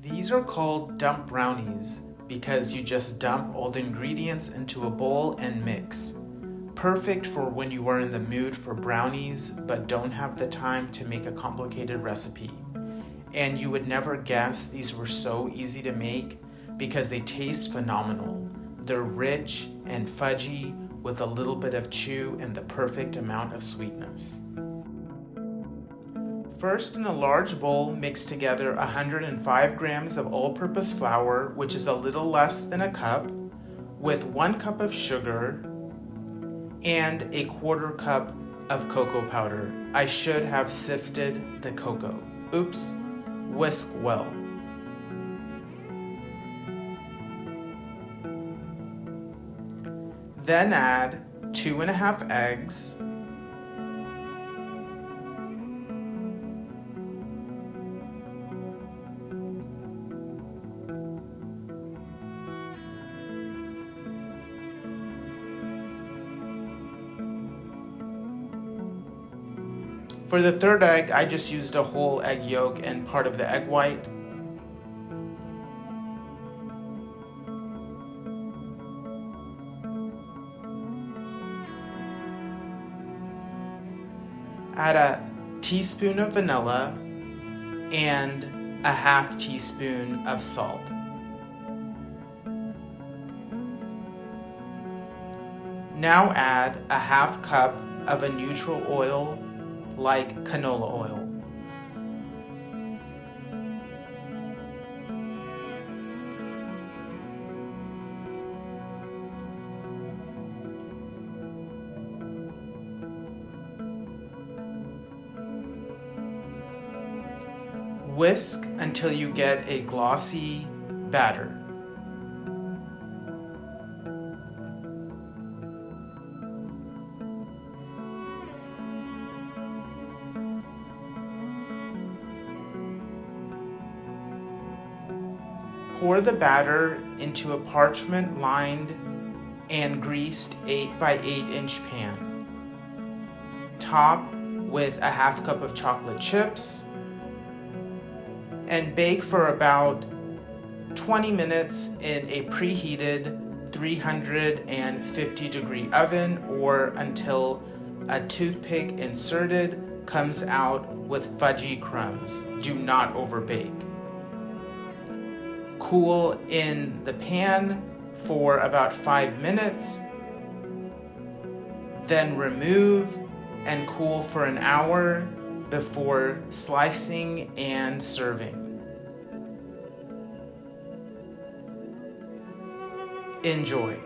These are called dump brownies because you just dump all the ingredients into a bowl and mix. Perfect for when you are in the mood for brownies but don't have the time to make a complicated recipe. And you would never guess these were so easy to make because they taste phenomenal. They're rich and fudgy with a little bit of chew and the perfect amount of sweetness. First, in a large bowl, mix together 105 grams of all-purpose flour, which is a little less than a cup, with 1 cup of sugar and a 1/4 cup of cocoa powder. I should have sifted the cocoa. Oops. Whisk well. Then add 2½ eggs, For the third egg, I just used a whole egg yolk and part of the egg white. Add a teaspoon of vanilla and a 1/2 teaspoon of salt. Now add a 1/2 cup of a neutral oil like canola oil. Whisk until you get a glossy batter. Pour the batter into a parchment-lined and greased 8x8-inch pan. Top with a 1/2 cup of chocolate chips and bake for about 20 minutes in a preheated 350-degree oven or until a toothpick inserted comes out with fudgy crumbs. Do not overbake. Cool in the pan for about 5 minutes, then remove and cool for an hour before slicing and serving. Enjoy.